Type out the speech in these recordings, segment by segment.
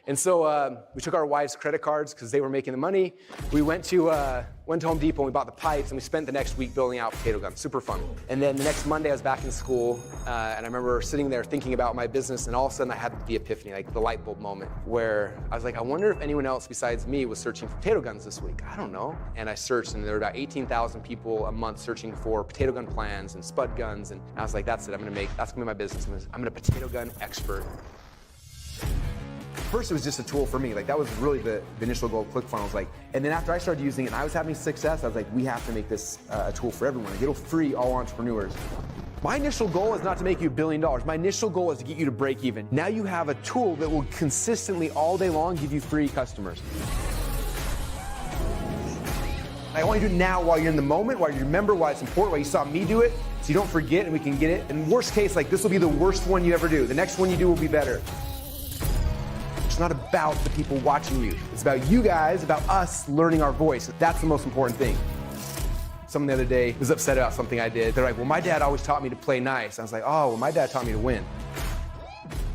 And so we took our wives' credit cards because they were making the money. We went to Home Depot and we bought the pipes, and we spent the next week building out potato guns. Super fun. And then the next Monday I was back in school, and I remember sitting there thinking about my business, and all of a sudden I had the epiphany, like the light bulb moment, where I was like, I wonder if anyone else besides me was searching for potato guns this week. I don't know. And I searched, and there were about 18,000 people a month searching for potato gun plans and spud guns, and I was like, that's it. That's gonna be my business. I'm gonna potato gun expert. First, it was just a tool for me. Like, that was really the initial goal of ClickFunnels. Like, and then after I started using it and I was having success, I was like, we have to make this a tool for everyone. Like, it'll free all entrepreneurs. My initial goal is not to make you $1 billion. My initial goal is to get you to break even. Now you have a tool that will consistently all day long give you free customers. I want you to do it now while you're in the moment, while you remember why it's important, why you saw me do it, so you don't forget and we can get it. And worst case, like, this will be the worst one you ever do. The next one you do will be better. It's not about the people watching you. It's about you guys, about us learning our voice. That's the most important thing. Someone the other day was upset about something I did. They're like, well, my dad always taught me to play nice. I was like, oh, well, my dad taught me to win.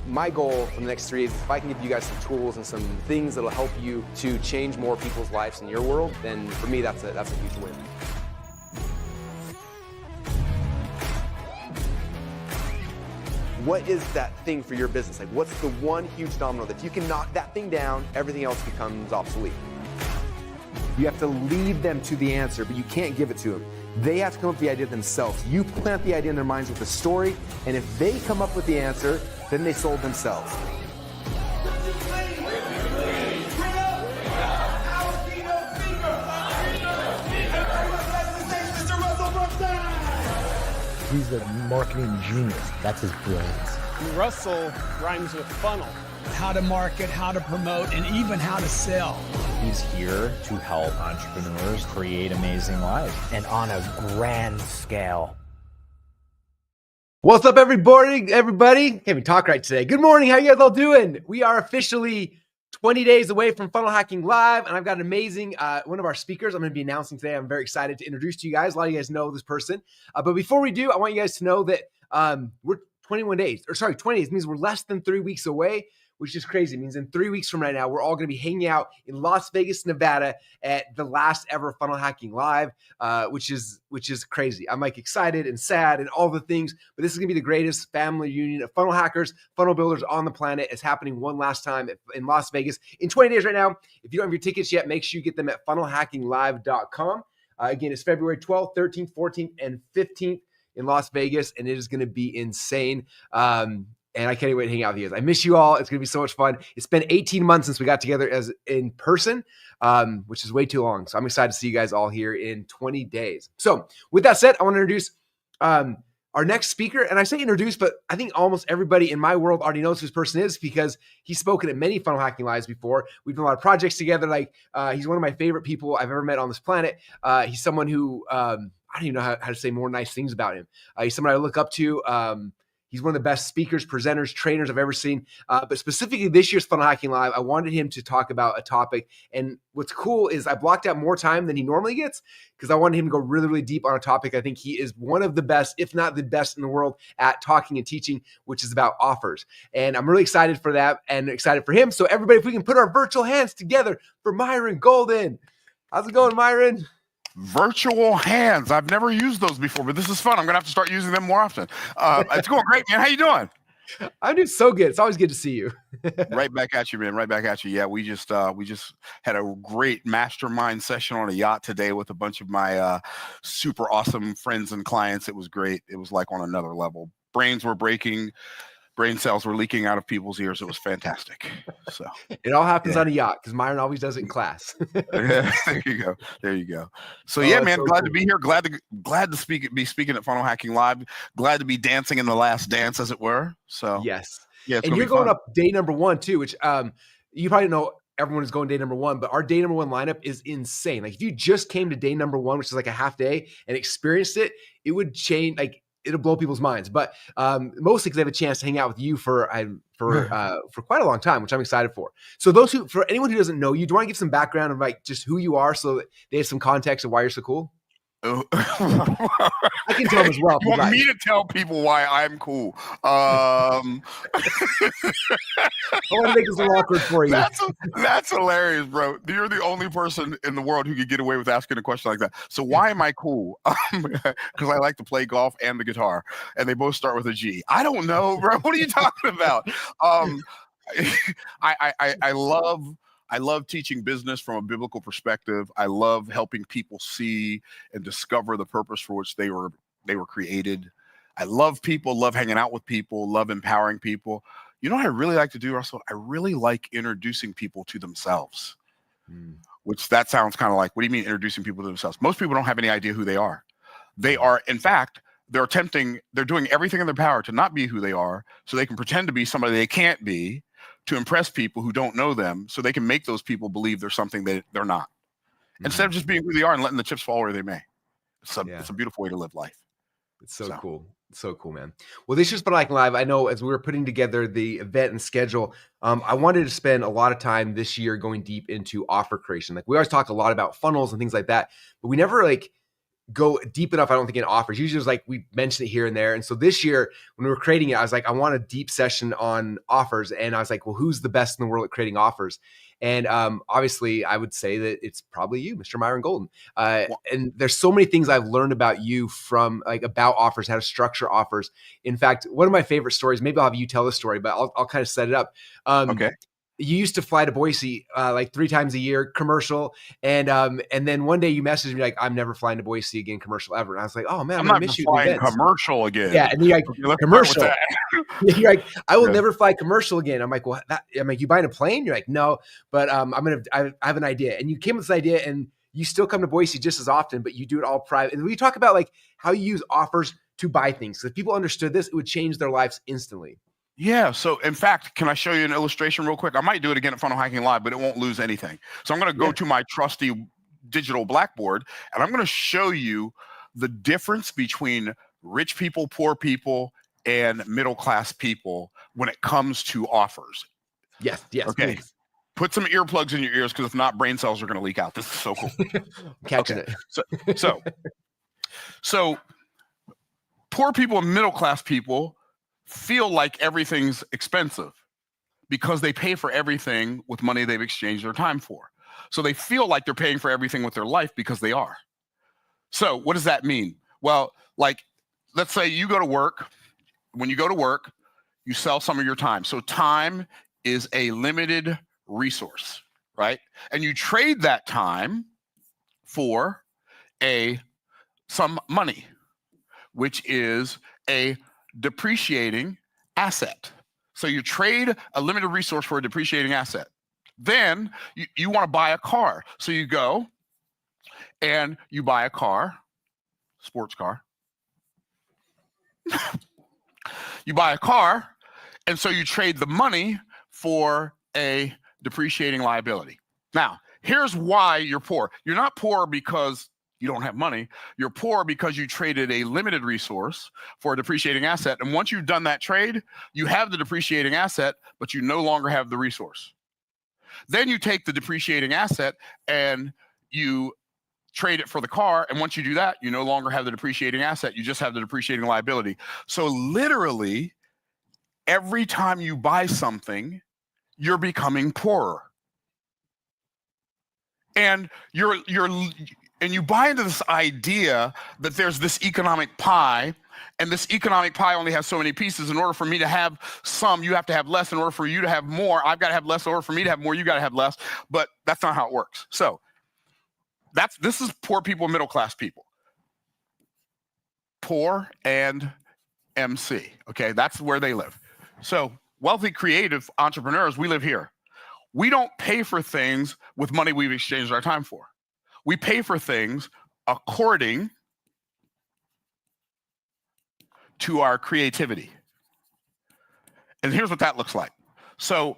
My goal for the next 3 years is if I can give you guys some tools and some things that'll help you to change more people's lives in your world, then for me, that's a huge win. What is that thing for your business? Like, what's the one huge domino that if you can knock that thing down, everything else becomes obsolete? You have to lead them to the answer, but you can't give it to them. They have to come up with the idea themselves. You plant the idea in their minds with a story, and if they come up with the answer, then they sold themselves. He's a marketing genius. That's his brilliance. Russell rhymes with funnel. How to market, how to promote, and even how to sell. He's here to help entrepreneurs create amazing lives. And on a grand scale. What's up, everybody? Can't even talk right today. Good morning. How you guys all doing? We are officially 20 days away from Funnel Hacking Live, and I've got an amazing one of our speakers I'm going to be announcing today. I'm very excited to introduce to you guys. A lot of you guys know this person. But before we do, I want you guys to know that we're 20 days means we're less than 3 weeks away, which is crazy. It means in 3 weeks from right now, we're all going to be hanging out in Las Vegas, Nevada at the last ever Funnel Hacking Live, which is crazy. I'm like excited and sad and all the things, but this is going to be the greatest family reunion of funnel hackers, funnel builders on the planet. It's happening one last time in Las Vegas in 20 days right now. If you don't have your tickets yet, make sure you get them at funnelhackinglive.com. Again, it's February 12th, 13th, 14th, and 15th in Las Vegas, and it is going to be insane. And I can't wait to hang out with you guys. I miss you all. It's going to be so much fun. It's been 18 months since we got together as in person, which is way too long. So I'm excited to see you guys all here in 20 days. So with that said, I want to introduce our next speaker. And I say introduce, but I think almost everybody in my world already knows who this person is because he's spoken at many Funnel Hacking Lives before. We've done a lot of projects together. Like he's one of my favorite people I've ever met on this planet. He's someone who I don't even know how to say more nice things about him. He's someone I look up to. He's one of the best speakers, presenters, trainers I've ever seen. But specifically this year's Funnel Hacking Live, I wanted him to talk about a topic. And what's cool is I blocked out more time than he normally gets because I wanted him to go really, really deep on a topic. I think he is one of the best, if not the best in the world at talking and teaching, which is about offers. And I'm really excited for that and excited for him. So everybody, if we can put our virtual hands together for Myron Golden. How's it going, Myron? Virtual hands. I've never used those before, but this is fun. I'm gonna have to start using them more often. It's going great, man. How you doing? I'm doing so good. It's always good to see you. Right back at you, man. Right back at you. Yeah, we just had a great mastermind session on a yacht today with a bunch of my super awesome friends and clients. It was great. It was like on another level. Brains were breaking. Brain cells were leaking out of people's ears. It was fantastic. So it all happens on a yacht because Myron always does it in class. Yeah, there you go. So yeah, man, so glad to be here. Glad to be speaking at Funnel Hacking Live. Glad to be dancing in the last dance, as it were. So yes, yeah, and you're going up day number 1 too, which you probably know. Everyone is going day number 1, but our day number 1 lineup is insane. Like if you just came to day number 1, which is like a half day, and experienced it, it would change. Like it'll blow people's minds, but mostly because I have a chance to hang out with you for quite a long time, which I'm excited for. So for anyone who doesn't know you, do you want to give some background of like just who you are so that they have some context of why you're so cool? I can tell them as well. You want me to tell people why I'm cool? I want to make this a little awkward for you. That's hilarious, bro. You're the only person in the world who could get away with asking a question like that. So why am I cool? Because I like to play golf and the guitar, and they both start with a G. I don't know, bro. What are you talking about? I love teaching business from a biblical perspective. I love helping people see and discover the purpose for which they were created. I love people, love hanging out with people, love empowering people. You know what I really like to do, Russell? I really like introducing people to themselves. Which that sounds kind of like, what do you mean introducing people to themselves? Most people don't have any idea who they are. They are, in fact, they're doing everything in their power to not be who they are, so they can pretend to be somebody they can't be, to impress people who don't know them, so they can make those people believe they're something that they're not. Instead of just being who they are and letting the chips fall where they may. It's a beautiful way to live life. It's so cool. It's so cool, man. Well, this is Funnel Hacking Live. I know as we were putting together the event and schedule, I wanted to spend a lot of time this year going deep into offer creation. Like we always talk a lot about funnels and things like that, but we never go deep enough, I don't think, in offers. Usually it's like we mention it here and there. And so this year when we were creating it, I was like, I want a deep session on offers. And I was like, well, who's the best in the world at creating offers? And obviously I would say that it's probably you, Mr. Myron Golden. And there's so many things I've learned about you from about offers, how to structure offers. In fact, one of my favorite stories, maybe I'll have you tell the story, but I'll kind of set it up. Okay. You used to fly to Boise 3 times a year, commercial, and then one day you messaged me like, "I'm never flying to Boise again, commercial ever." And I was like, "Oh man, I'm not miss you." flying commercial again. Yeah, and you're like, Let's commercial. You're like, I will Yeah. never fly commercial again. I'm like, well, I'm like, you buying a plane? You're like, no, but I have an idea. And you came with this idea, and you still come to Boise just as often, but you do it all private. And we talk about like how you use offers to buy things. So if people understood this, it would change their lives instantly. Yeah. So in fact, can I show you an illustration real quick? I might do it again at Funnel Hacking Live, but it won't lose anything. So I'm going to go to my trusty digital blackboard, and I'm going to show you the difference between rich people, poor people, and middle-class people when it comes to offers. Yes. Okay. Please. Put some earplugs in your ears, because if not, brain cells are going to leak out. This is so cool. Catching it. So poor people and middle-class people feel like everything's expensive because they pay for everything with money they've exchanged their time for. So they feel like they're paying for everything with their life because they are. So what does that mean? Well, like, let's say you go to work. When you go to work, you sell some of your time. So time is a limited resource, right? And you trade that time for some money, which is a depreciating asset. So you trade a limited resource for a depreciating asset. Then you want to buy a car. So you go and you buy a car, sports car. You buy a car, and so you trade the money for a depreciating liability. Now, here's why you're poor. You're not poor because you don't have money. You're poor because you traded a limited resource for a depreciating asset. And once you've done that trade, you have the depreciating asset, but you no longer have the resource. Then you take the depreciating asset and you trade it for the car. And once you do that, you no longer have the depreciating asset. You just have the depreciating liability. So literally, every time you buy something, you're becoming poorer. And you buy into this idea that there's this economic pie, and this economic pie only has so many pieces. In order for me to have some, you have to have less. In order for you to have more, I've got to have less. In order for me to have more, you got to have less. But that's not how it works. So this is poor people, middle class people. Poor and MC. Okay, that's where they live. So wealthy, creative entrepreneurs, we live here. We don't pay for things with money we've exchanged our time for. We pay for things according to our creativity. And here's what that looks like. So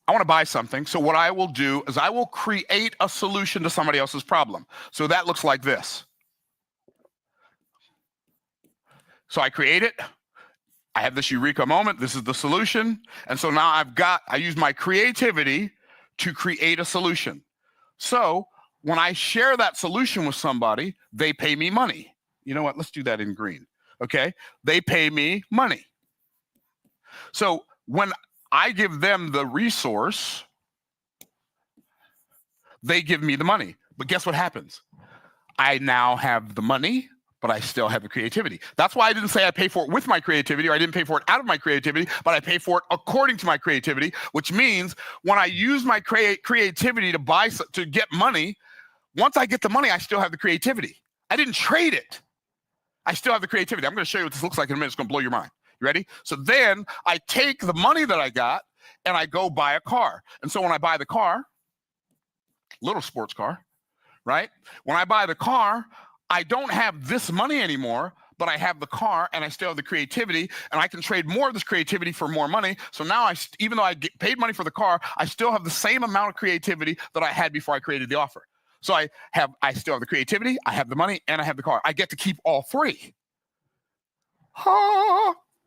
I want to buy something. So what I will do is I will create a solution to somebody else's problem. So that looks like this. So I create it. I have this eureka moment. This is the solution. And so now I use my creativity to create a solution. So when I share that solution with somebody, they pay me money. You know what? Let's do that in green. Okay. They pay me money. So when I give them the resource, they give me the money. But guess what happens? I now have the money, but I still have the creativity. That's why I didn't say I pay for it with my creativity, or I didn't pay for it out of my creativity, but I pay for it according to my creativity, which means when I use my creativity to get money, once I get the money, I still have the creativity. I didn't trade it. I still have the creativity. I'm going to show you what this looks like in a minute. It's going to blow your mind. You ready? So then I take the money that I got and I go buy a car. And so when I buy the car, little sports car, right? When I buy the car, I don't have this money anymore, but I have the car and I still have the creativity, and I can trade more of this creativity for more money. So now even though I get paid money for the car, I still have the same amount of creativity that I had before I created the offer. So I still have the creativity, I have the money, and I have the car. I get to keep all three.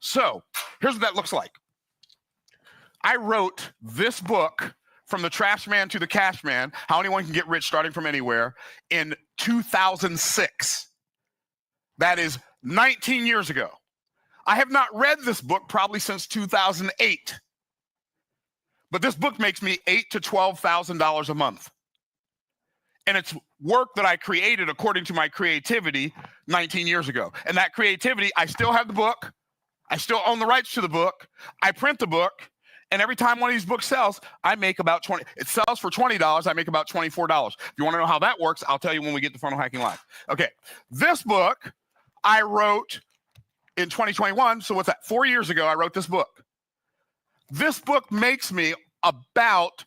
So here's what that looks like. I wrote this book, From the Trash Man to the Cash Man, How Anyone Can Get Rich Starting from Anywhere, in 2006. That is 19 years ago. I have not read this book probably since 2008. But this book makes me $8,000 to $12,000 a month. And it's work that I created according to my creativity 19 years ago. And that creativity, I still have the book. I still own the rights to the book. I print the book. And every time one of these books sells, I make about $20. It sells for $20. I make about $24. If you want to know how that works, I'll tell you when we get to Funnel Hacking Live. Okay. This book I wrote in 2021. So what's that? 4 years ago, I wrote this book. This book makes me about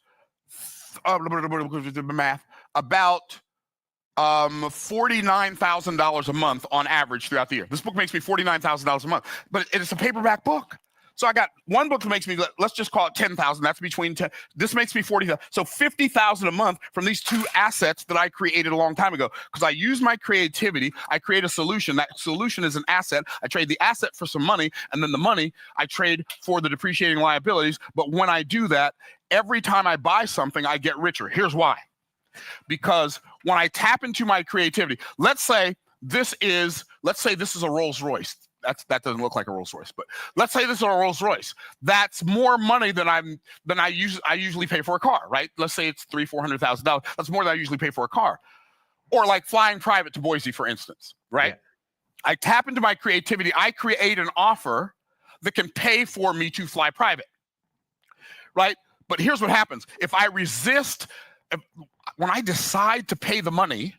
$49,000 a month on average throughout the year. This book makes me $49,000 a month, but it's a paperback book. So I got one book that makes me, let's just call it $10,000. That's between 10. This makes me $40,000. So $50,000 a month from these two assets that I created a long time ago. Because I use my creativity, I create a solution. That solution is an asset. I trade the asset for some money, and then the money I trade for the depreciating liabilities. This when I do that, every time I buy something, I get richer. Here's why. Because when I tap into my creativity, let's say this is a Rolls Royce. That doesn't look like a Rolls Royce, but let's say this is a Rolls Royce. That's more money than I usually pay for a car, right? Let's say it's $300,000-$400,000. That's more than I usually pay for a car. Or like flying private to Boise, for instance, right? Yeah. I tap into my creativity. I create an offer that can pay for me to fly private, right? But here's what happens. If I resist, when I decide to pay the money,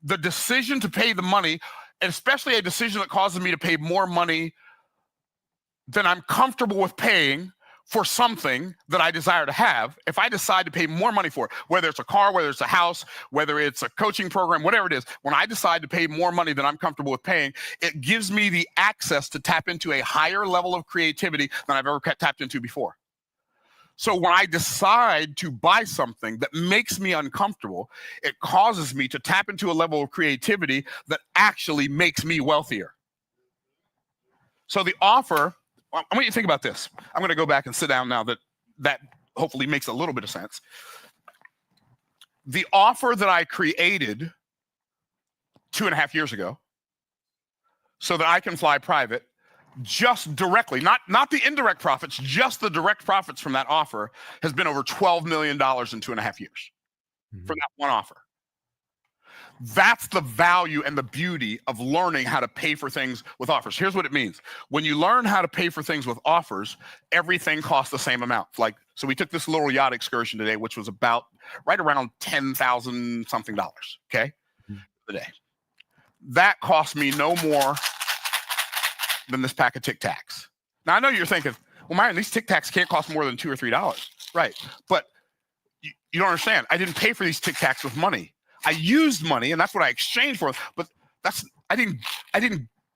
the decision to pay the money, and especially a decision that causes me to pay more money than I'm comfortable with paying for something that I desire to have, if I decide to pay more money for it, whether it's a car, whether it's a house, whether it's a coaching program, whatever it is, when I decide to pay more money than I'm comfortable with paying, it gives me the access to tap into a higher level of creativity than I've ever tapped into before. So when I decide to buy something that makes me uncomfortable, it causes me to tap into a level of creativity that actually makes me wealthier. So the offer, I want you to think about this. I'm going to go back and sit down now that hopefully makes a little bit of sense. The offer that I created 2.5 years ago so that I can fly private, just directly, not the indirect profits, just the direct profits from that offer has been over $12 million in 2.5 years for that one offer. That's the value and the beauty of learning how to pay for things with offers. Here's what it means. When you learn how to pay for things with offers, everything costs the same amount. So we took this little yacht excursion today, which was about right around $10,000 something, okay, today. That cost me no more than this pack of Tic Tacs. Now, I know you're thinking, well, Myron, these Tic Tacs can't cost more than $2 or $3. Right. But you don't understand. I didn't pay for these Tic Tacs with money. I used money, and that's what I exchanged for. But I didn't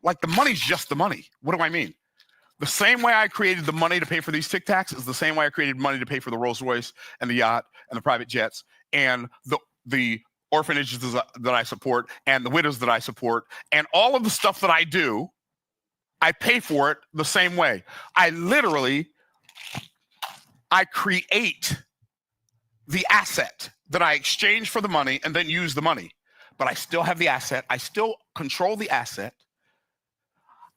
like, the money's just the money. What do I mean? The same way I created the money to pay for these Tic Tacs is the same way I created money to pay for the Rolls Royce and the yacht and the private jets and the orphanages that I support and the widows that I support and all of the stuff that I do. I pay for it the same way. I create the asset that I exchange for the money and then use the money. But I still have the asset. I still control the asset.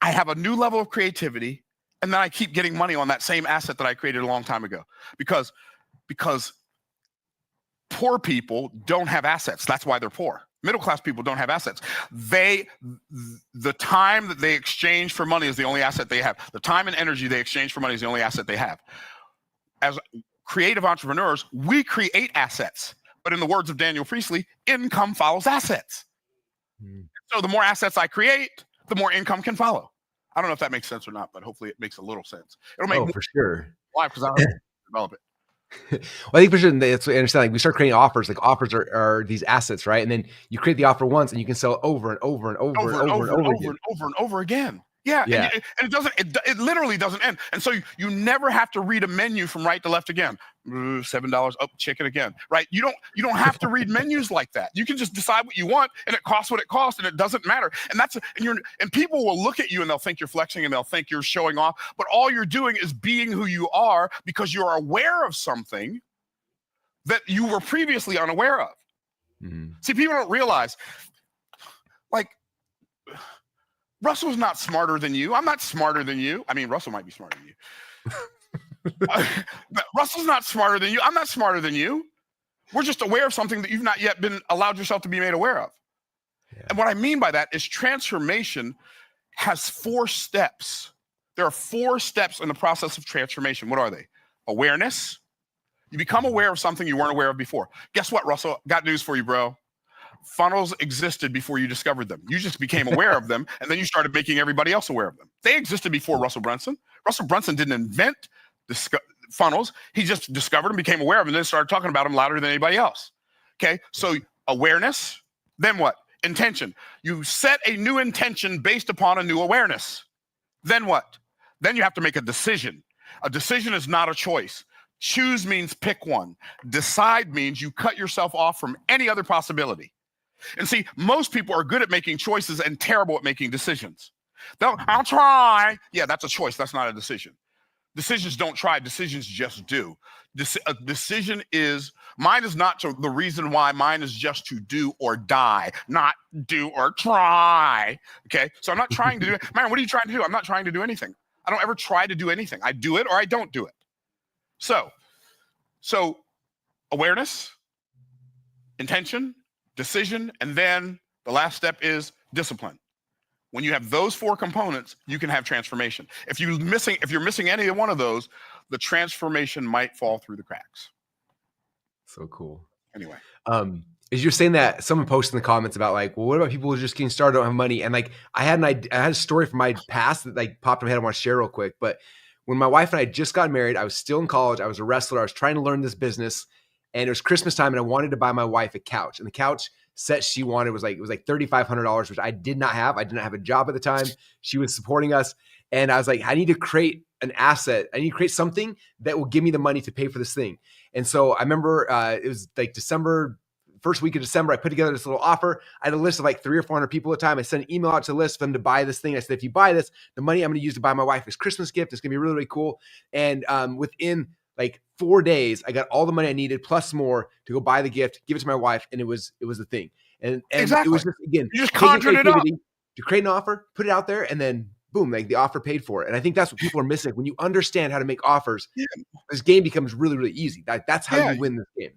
I have a new level of creativity, and then I keep getting money on that same asset that I created a long time ago. Because poor people don't have assets. That's why they're poor. Middle-class people don't have assets. The time that they exchange for money is the only asset they have. The time and energy they exchange for money is the only asset they have. As creative entrepreneurs, we create assets. But in the words of Daniel Priestley, income follows assets. So the more assets I create, the more income can follow. I don't know if that makes sense or not, but hopefully it makes a little sense. It'll make for sure. Why? Because I don't develop it. Well, I think for sure that's what I understand. Like we start creating offers. Like offers are these assets, right? And then you create the offer once, and you can sell it over and over and over and over again. Yeah. And it doesn't. It literally doesn't end. And so you never have to read a menu from right to left again. $7 up, chicken again. Right? You don't have to read menus like that. You can just decide what you want, and it costs what it costs, and it doesn't matter. And people will look at you and they'll think you're flexing and they'll think you're showing off. But all you're doing is being who you are because you're aware of something that you were previously unaware of. Mm-hmm. See, people don't realize, like, Russell's not smarter than you. I'm not smarter than you. I mean, Russell might be smarter than you. Russell's not smarter than you. I'm not smarter than you. We're just aware of something that you've not yet been allowed yourself to be made aware of. Yeah. And what I mean by that is transformation has 4 steps. There are 4 steps in the process of transformation. What are they? Awareness. You become aware of something you weren't aware of before. Guess what, Russell? Got news for you, bro. Funnels existed before you discovered them. You just became aware of them, and then you started making everybody else aware of them. They existed before Russell Brunson. Russell Brunson didn't invent funnels. He just discovered them, became aware of them, and then started talking about them louder than anybody else. Okay, so awareness, then what? Intention. You set a new intention based upon a new awareness. Then what? Then you have to make a decision. A decision is not a choice. Choose means pick one. Decide means you cut yourself off from any other possibility. And see, most people are good at making choices and terrible at making decisions. I'll try. Yeah, that's a choice. That's not a decision. Decisions don't try. Decisions just do. A decision is, mine is not the reason why. Mine is just to do or die, not do or try. Okay, so I'm not trying to do it. Myron, what are you trying to do? I'm not trying to do anything. I don't ever try to do anything. I do it or I don't do it. So awareness, intention, decision, and then the last step is discipline. When you have those 4 components, you can have transformation. If you're missing any one of those, the transformation might fall through the cracks. So cool. Anyway, as you're saying that, someone posted in the comments about like, well, what about people who are just getting started, don't have money? And like, I had a story from my past that like popped in my head. I want to share real quick. But when my wife and I just got married, I was still in college. I was a wrestler. I was trying to learn this business. And it was Christmas time, and I wanted to buy my wife a couch. And the couch set she wanted was like $3,500, which I did not have. I did not have a job at the time. She was supporting us, and I was like, I need to create an asset. I need to create something that will give me the money to pay for this thing. And so I remember it was like first week of December. I put together this little offer. I had a list of like 300 or 400 people at the time. I sent an email out to the list for them to buy this thing. I said, if you buy this, the money I'm going to use to buy my wife this Christmas gift. It's going to be really, really cool. And within like 4 days, I got all the money I needed plus more to go buy the gift, give it to my wife, and it was the thing. And exactly. It was just, again, you just conjured it up to create an offer, put it out there, and then boom, like the offer paid for it. And I think that's what people are missing. When you understand how to make offers, this game becomes really, really easy. That's how you win this game.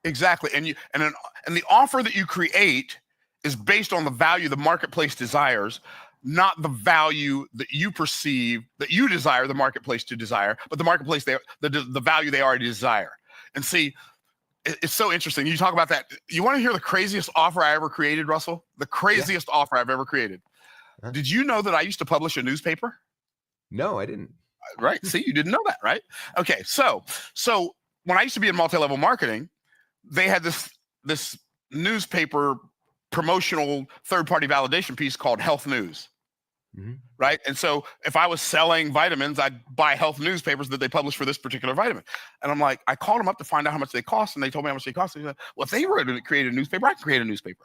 Exactly. And the offer that you create is based on the value the marketplace desires, not the value that you perceive that you desire the marketplace to desire, but the marketplace, the value they already desire. And see, it's so interesting. You talk about that. You want to hear the craziest offer I ever created, Russell? The craziest offer I've ever created. Huh? Did you know that I used to publish a newspaper? No, I didn't. Right. See, you didn't know that, right? Okay. So when I used to be in multi-level marketing, they had this newspaper promotional third-party validation piece called Health News. Mm-hmm. Right. And so if I was selling vitamins, I'd buy health newspapers that they publish for this particular vitamin. And I'm like, I called them up to find out how much they cost. And they told me how much they cost. And they said, well, if they were to create a newspaper, I can create a newspaper.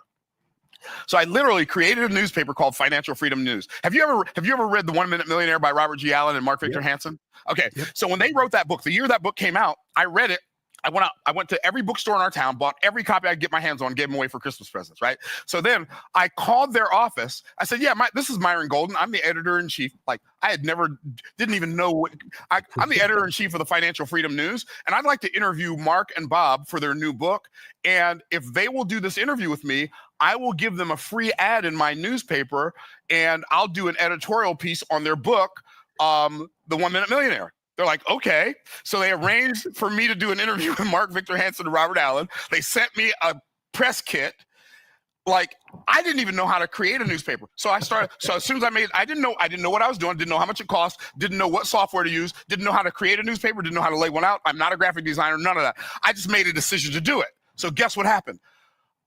So I literally created a newspaper called Financial Freedom News. Have you ever read The 1 Minute Millionaire by Robert G. Allen and Mark Victor Hansen? Okay. Yep. So when they wrote that book, the year that book came out, I read it. I went to every bookstore in our town, bought every copy I could get my hands on, gave them away for Christmas presents, right? So then I called their office. I said, yeah, this is Myron Golden. I'm the editor-in-chief. Like, didn't even know I'm the editor-in-chief of the Financial Freedom News, and I'd like to interview Mark and Bob for their new book. And if they will do this interview with me, I will give them a free ad in my newspaper, and I'll do an editorial piece on their book, The 1 Minute Millionaire. They're like, okay. So they arranged for me to do an interview with Mark Victor Hansen and Robert Allen. They sent me a press kit. Like, I didn't even know how to create a newspaper. So I started. So as soon as I didn't know what I was doing, didn't know how much it cost, didn't know what software to use, didn't know how to create a newspaper, didn't know how to lay one out. I'm not a graphic designer, none of that. I just made a decision to do it. So guess what happened?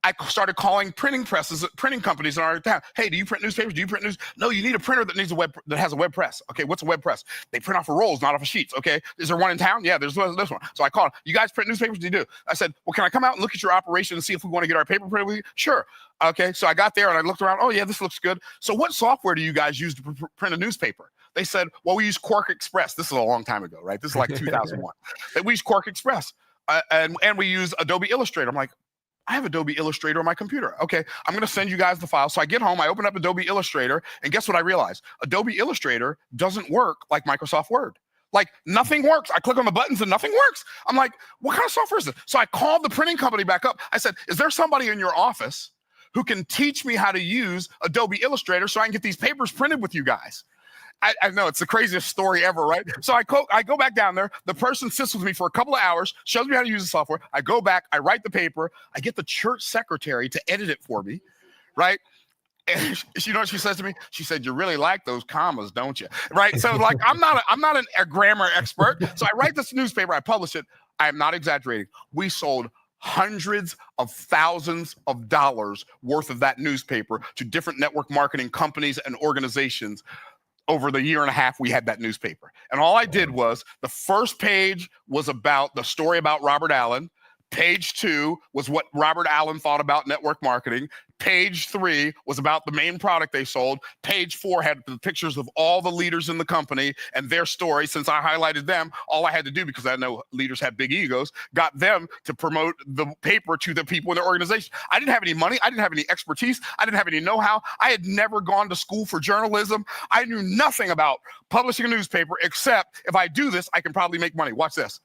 I started calling printing companies in our town. Hey, do you print newspapers? Do you print news? No, you need a printer that has a web press. Okay, what's a web press? They print off of rolls, not off of sheets. Okay, is there one in town? Yeah, there's this one. So I called. You guys print newspapers? Do you do? I said, well, can I come out and look at your operation and see if we want to get our paper printed with you? Sure. Okay, so I got there and I looked around. Oh yeah, this looks good. So what software do you guys use to print a newspaper? They said, well, we use Quark Express. This is a long time ago, right? This is like 2001. We use Quark Express, and we use Adobe Illustrator. I'm like, I have Adobe Illustrator on my computer. Okay, I'm going to send you guys the file. So I get home, I open up Adobe Illustrator, and guess what I realize? Adobe Illustrator doesn't work like Microsoft Word. Like, nothing works. I click on the buttons and nothing works. I'm like, what kind of software is this? So I called the printing company back up. I said, is there somebody in your office who can teach me how to use Adobe Illustrator so I can get these papers printed with you guys? I know it's the craziest story ever, right? So I go back down there. The person sits with me for a couple of hours, shows me how to use the software. I go back, I write the paper. I get the church secretary to edit it for me, right? And you know what she says to me? She said, "You really like those commas, don't you?" Right? So like, I'm not a grammar expert. So I write this newspaper, I publish it. I am not exaggerating. We sold hundreds of thousands of dollars worth of that newspaper to different network marketing companies and organizations. Over the year and a half we had that newspaper. And all I did was, the first page was about the story about Robert Allen. Page 2 was what Robert Allen thought about network marketing. Page 3 was about the main product they sold. Page 4 had the pictures of all the leaders in the company and their story. Since I highlighted them, all I had to do, because I know leaders have big egos, got them to promote the paper to the people in their organization. I didn't have any money. I didn't have any expertise. I didn't have any know-how. I had never gone to school for journalism. I knew nothing about publishing a newspaper, except if I do this, I can probably make money. Watch this.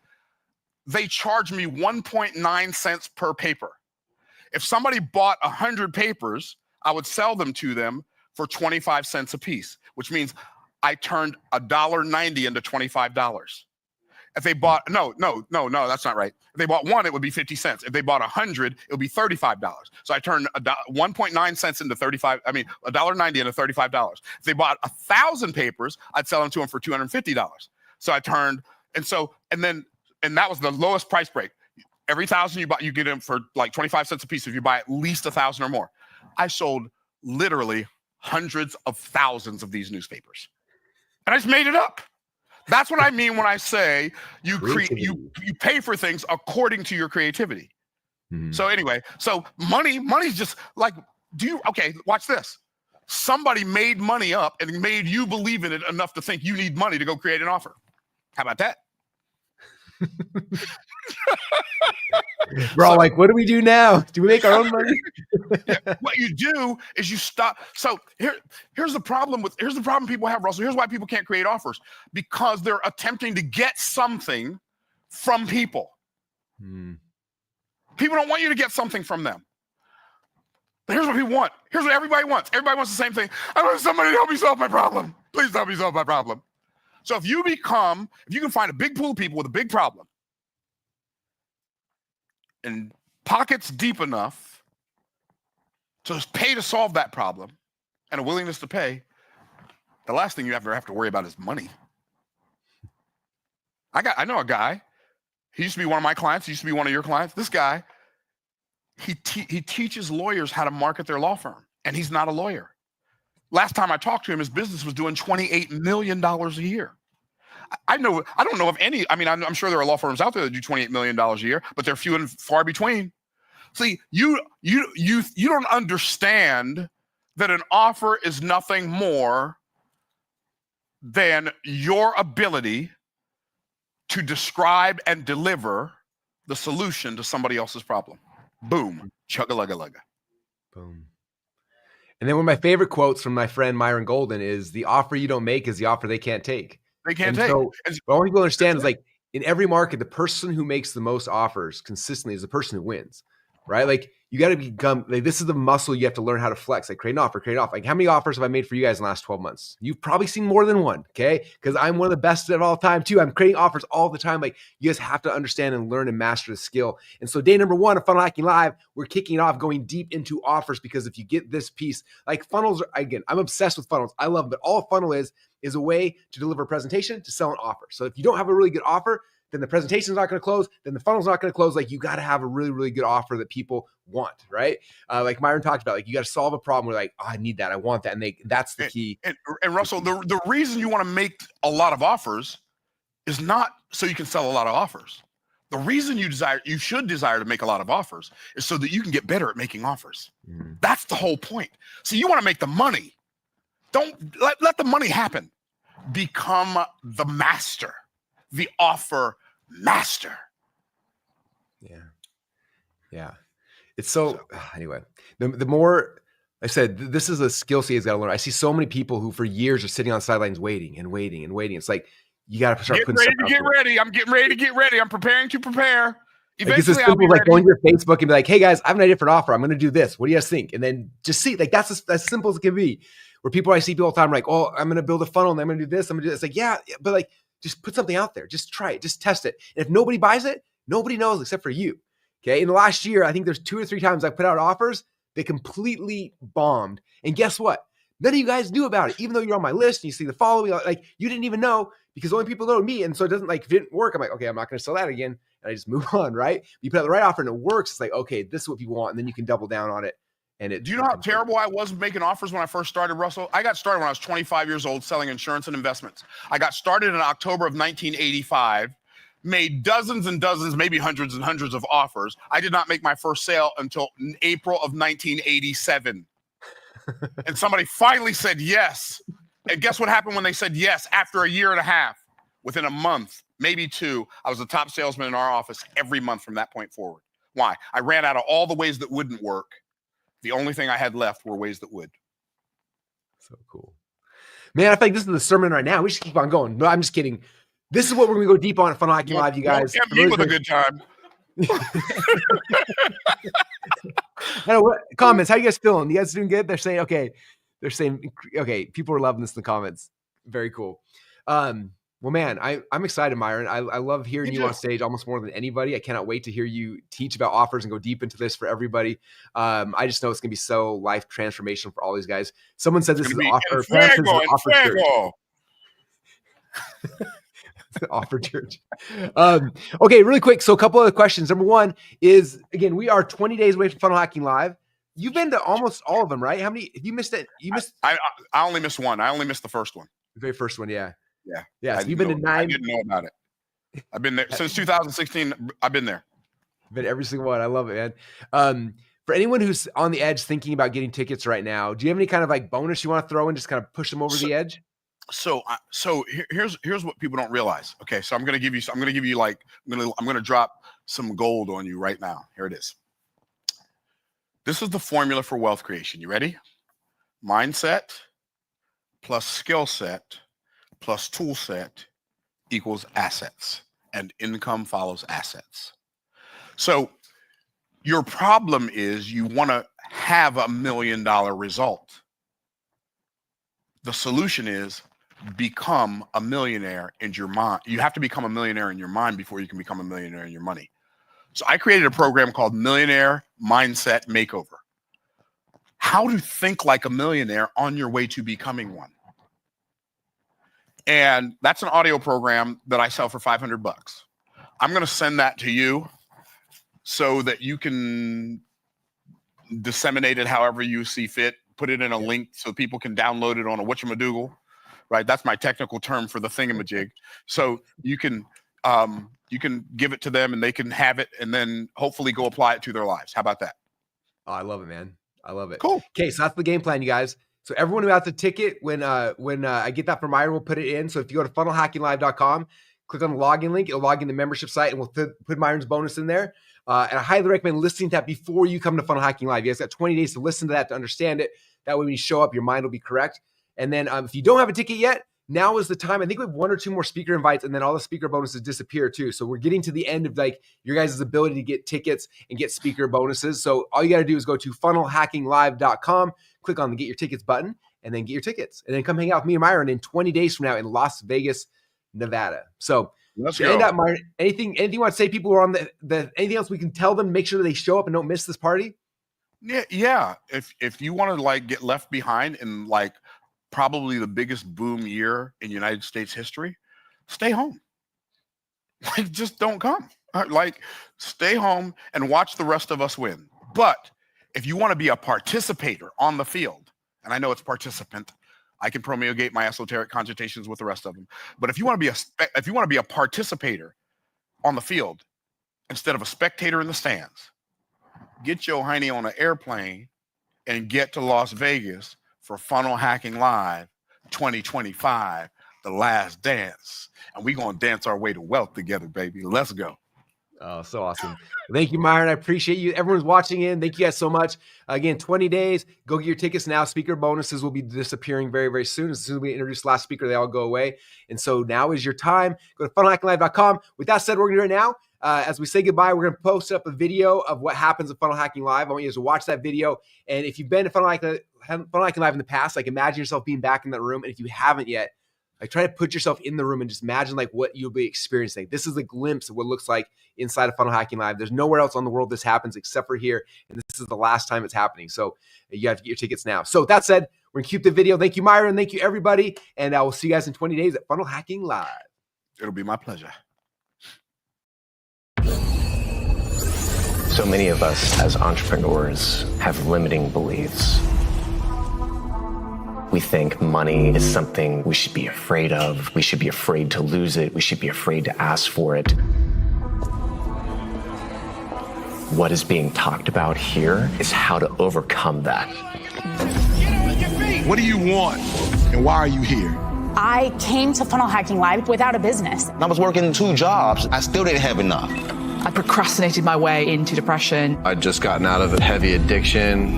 They charge me 1.9 cents per paper. If somebody bought 100 papers, I would sell them to them for 25 cents a piece, which means I turned $1.90 into $25. If they bought, no, that's not right. If they bought one, it would be 50 cents. If they bought 100, it would be $35. So I turned 1.9 cents into $1.90 into $35. If they bought 1,000 papers, I'd sell them to them for $250. So I turned, and that was the lowest price break. Every 1,000 you buy, you get them for like 25 cents a piece if you buy at least 1,000 or more. I sold literally hundreds of thousands of these newspapers. And I just made it up. That's what I mean when I say you pay for things according to your creativity. Mm-hmm. So anyway, so money's just like, watch this. Somebody made money up and made you believe in it enough to think you need money to go create an offer. How about that? We're all like, what do we do now? Do we make our own money? Yeah, what you do is you stop. So here's the problem people have, Russell. Here's why people can't create offers, because they're attempting to get something from people. People don't want you to get something from them. But here's what people want. Here's what everybody wants. Everybody wants the same thing. I want somebody to help me solve my problem. Please help me solve my problem. So if you can find a big pool of people with a big problem and pockets deep enough to pay to solve that problem and a willingness to pay, the last thing you ever have to worry about is money. I know a guy. He used to be one of my clients. He used to be one of your clients. This guy, he teaches lawyers how to market their law firm, and he's not a lawyer. Last time I talked to him, his business was doing $28 million a year. I don't know of any. I mean, I'm sure there are law firms out there that do $28 million a year, but they're few and far between. See, you don't understand that an offer is nothing more than your ability to describe and deliver the solution to somebody else's problem. Boom. Chugga-lugga-lugga. Boom. And then one of my favorite quotes from my friend Myron Golden is, the offer you don't make is the offer they can't take. They can't And take. so And what I want people to understand is, like, in every market, the person who makes the most offers consistently is the person who wins, right? Like, you got to become, like, this is the muscle you have to learn how to flex, like create an offer. Like, how many offers have I made for you guys in the last 12 months? You've probably seen more than one, okay? Because I'm one of the best of all time too. I'm creating offers all the time. Like, you guys have to understand and learn and master the skill. And so day number 1 of Funnel Hacking Live, we're kicking it off going deep into offers, because if you get this piece, like funnels are, again, I'm obsessed with funnels. I love them, but all a funnel is a way to deliver a presentation, to sell an offer. So if you don't have a really good offer, then the presentation's not going to close, then the funnel's not going to close. Like, you got to have a really, really good offer that people want, right? Like Myron talked about, like, you got to solve a problem where, like, oh, I need that, I want that. And that's the key. And Russell, the reason you want to make a lot of offers is not so you can sell a lot of offers. The reason you should desire to make a lot of offers is so that you can get better at making offers. That's the whole point. So you want to make the money. Don't let the money happen. Become the master, the offer master. Yeah. It's so anyway, the more I said, this is a skill set he's got to learn. I see so many people who for years are sitting on sidelines waiting and waiting and waiting. It's like, you got to start Get putting ready stuff to out get there. ready. I'm getting ready to get ready. I'm preparing to prepare. Like, it's Eventually, as I'll be simple as, like, ready. going to your Facebook and be like, hey guys, I have an idea for an offer. I'm going to do this. What do you guys think? And then just see, like, that's as simple as it can be. Where I see people all the time, like, oh, I'm going to build a funnel and I'm going to do this. I'm going to do this. It's like, yeah, but like, just put something out there. Just try it. Just test it. And if nobody buys it, nobody knows except for you. Okay. In the last year, I think there's 2 or 3 times I put out offers that completely bombed. And guess what? None of you guys knew about it, even though you're on my list and you see the following. Like, you didn't even know, because only people know me. And so it doesn't, like, if it didn't work, I'm like, okay, I'm not going to sell that again. And I just move on, right? You put out the right offer and it works. It's like, okay, this is what people want. And then you can double down on it. And Do you know how terrible I was making offers when I first started, Russell? I got started when I was 25 years old selling insurance and investments. I got started in October of 1985, made dozens and dozens, maybe hundreds and hundreds of offers. I did not make my first sale until April of 1987. And somebody finally said yes. And guess what happened when they said yes? After a year and a half, within a month, maybe 2, I was the top salesman in our office every month from that point forward. Why? I ran out of all the ways that wouldn't work. The only thing I had left were ways that would. So cool. Man, I think this is the sermon right now. We should keep on going. No, I'm just kidding. This is what we're going to go deep on at Funnel Hacking Live, you guys. Don't tempt me with a good time. What comments? How you guys feeling? You guys doing good? They're saying, okay. People are loving this in the comments. Very cool. Well, man, I'm excited, Myron. I love hearing you on stage almost more than anybody. I cannot wait to hear you teach about offers and go deep into this for everybody. I just know it's going to be so life transformational for all these guys. Someone said this is offer. Offer church. Okay, really quick. So a couple of questions. Number one is, again, we are 20 days away from Funnel Hacking Live. You've been to almost all of them, right? How many? Have you missed it? You missed. I only missed one. I only missed the first one. The very first one, yeah. Yeah. So you've been to 9. I didn't know about it. I've been there since 2016. I've been there. Been every single one. I love it, man. For anyone who's on the edge thinking about getting tickets right now, do you have any kind of like bonus you want to throw in, just kind of push them over the edge? So here's what people don't realize. Okay, so I'm gonna give you like I'm gonna drop some gold on you right now. Here it is. This is the formula for wealth creation. You ready? Mindset plus skill set plus tool set equals assets, and income follows assets. So your problem is you want to have $1 million result. The solution is become a millionaire in your mind. You have to become a millionaire in your mind before you can become a millionaire in your money. So I created a program called Millionaire Mindset Makeover. How to think like a millionaire on your way to becoming one. And that's an audio program that I sell for $500. I'm going to send that to you so that you can disseminate it however you see fit. Put it in a link so people can download it on a whatchamadoogle, right? That's my technical term for the thingamajig. So you can give it to them and they can have it and then hopefully go apply it to their lives. How about that? Oh, I love it, man. I love it. Cool. Okay, so that's the game plan, you guys. So everyone who has the ticket, when I get that from Myron, we'll put it in. So if you go to funnelhackinglive.com, click on the login link. It'll log in the membership site, and we'll put Myron's bonus in there. And I highly recommend listening to that before you come to Funnel Hacking Live. You guys got 20 days to listen to that to understand it. That way when you show up, your mind will be correct. And then if you don't have a ticket yet, now is the time. I think we have 1 or 2 more speaker invites, and then all the speaker bonuses disappear too. So we're getting to the end of like your guys' ability to get tickets and get speaker bonuses. So all you got to do is go to funnelhackinglive.com, click on the Get Your Tickets button, and then get your tickets. And then come hang out with me and Myron in 20 days from now in Las Vegas, Nevada. So Let's to go. end up, Myron, anything you want to say? People who are on the anything else we can tell them, make sure that they show up and don't miss this party? Yeah. If you want to like get left behind in like probably the biggest boom year in United States history, stay home. Like, just don't come. Like, stay home and watch the rest of us win. But if you want to be a participator on the field, and I know it's participant, I can promulgate my esoteric consultations with the rest of them. But if you want to be a participator on the field instead of a spectator in the stands, get your hiney on an airplane and get to Las Vegas for Funnel Hacking Live 2025, the last dance. And we're going to dance our way to wealth together, baby. Let's go. Oh, so awesome. Thank you, Myron. I appreciate you. Everyone's watching in. Thank you guys so much. Again, 20 days. Go get your tickets now. Speaker bonuses will be disappearing very, very soon. As soon as we introduce the last speaker, they all go away. And so now is your time. Go to funnelhackinglive.com. With that said, we're going to do it now. As we say goodbye, we're going to post up a video of what happens at Funnel Hacking Live. I want you guys to watch that video. And if you've been to Funnel Hacking Live in the past, like imagine yourself being back in that room. And if you haven't yet, like try to put yourself in the room and just imagine like what you'll be experiencing. This is a glimpse of what it looks like inside of Funnel Hacking Live. There's nowhere else on the world this happens except for here. And this is the last time it's happening. So you have to get your tickets now. So with that said, we're going to keep the video. Thank you, Myron. Thank you, everybody. And I will see you guys in 20 days at Funnel Hacking Live. It'll be my pleasure. So many of us as entrepreneurs have limiting beliefs. We think money is something we should be afraid of. We should be afraid to lose it. We should be afraid to ask for it. What is being talked about here is how to overcome that. What do you want, and why are you here? I came to Funnel Hacking Live without a business. I was working 2 jobs. I still didn't have enough. I procrastinated my way into depression. I'd just gotten out of a heavy addiction.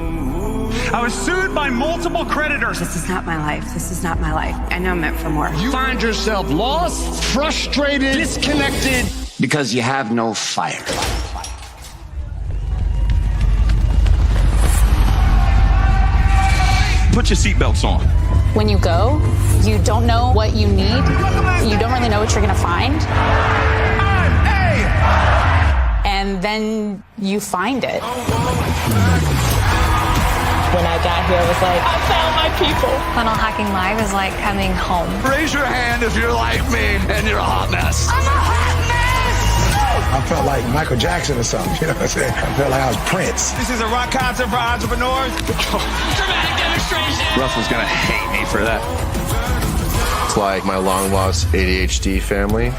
I was sued by multiple creditors. This is not my life. This is not my life. I know I'm meant for more. You find yourself lost, frustrated, disconnected, because you have no fire. Put your seatbelts on. When you go, you don't know what you need. You don't really know what you're going to find. And then you find it. When I got here, it was like, I found my people. Funnel Hacking Live is like coming home. Raise your hand if you're like me and you're a hot mess. I'm a hot mess! I felt like Michael Jackson or something, you know what I'm saying? I felt like I was Prince. This is a rock concert for entrepreneurs. Dramatic demonstration. Russell's gonna hate me for that. It's like my long-lost ADHD family.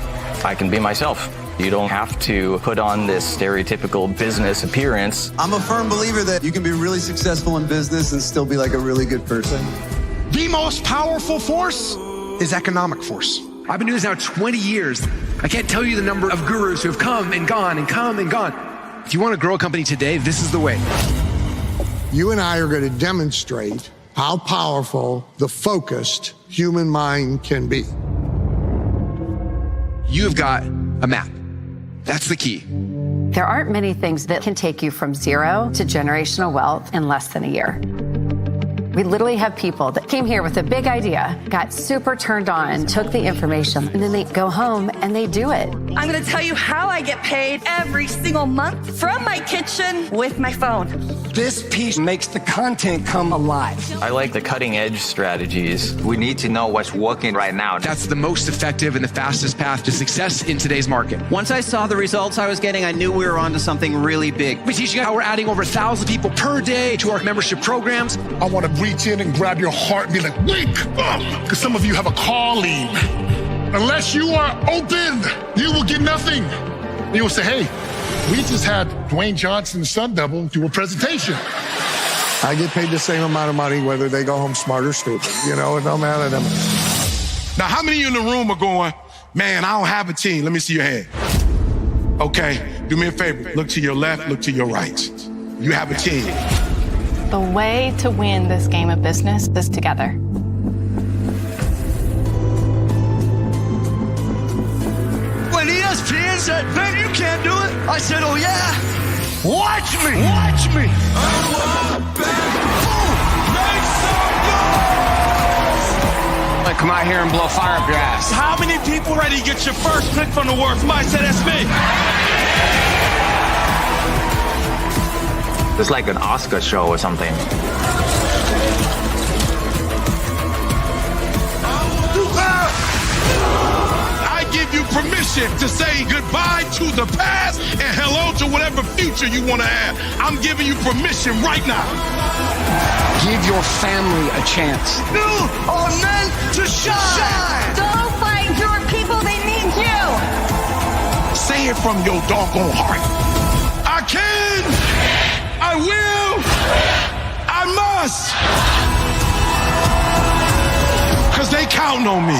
I can be myself. You don't have to put on this stereotypical business appearance. I'm a firm believer that you can be really successful in business and still be like a really good person. The most powerful force is economic force. I've been doing this now 20 years. I can't tell you the number of gurus who have come and gone and come and gone. If you want to grow a company today, this is the way. You and I are going to demonstrate how powerful the focused human mind can be. You've got a map. That's the key. There aren't many things that can take you from zero to generational wealth in less than a year. We literally have people that came here with a big idea, got super turned on, took the information, and then they go home and they do it. I'm going to tell you how I get paid every single month from my kitchen with my phone. This piece makes the content come alive. I like the cutting edge strategies. We need to know what's working right now. That's the most effective and the fastest path to success in today's market. Once I saw the results I was getting, I knew we were onto something really big. We teach you how we're adding over 1,000 people per day to our membership programs. I want to reach in and grab your heart and be like, wake up! Because some of you have a calling. Unless you are open, you will get nothing. And you will say, hey, we just had Dwayne Johnson's son double do a presentation. I get paid the same amount of money whether they go home smart or stupid. You know, it don't matter to me. Now, how many of you in the room are going, Man, I don't have a team. Let me see your hand. Okay, do me a favor. Look to your left, look to your right. You have a team. The way to win this game of business is together. When ESPN said, "Ben, you can't do it," I said, "Oh yeah, watch me, watch me." Like, come out here and blow fire up your ass. How many people ready to get your first pick from the world? Somebody said that's me. It's like an Oscar show or something. I give you permission to say goodbye to the past and hello to whatever future you want to have. I'm giving you permission right now. Give your family a chance. You are meant to shine. Don't fight your people, they need you. Say it from your doggone heart. I can. I will. I must. Because they counting on me.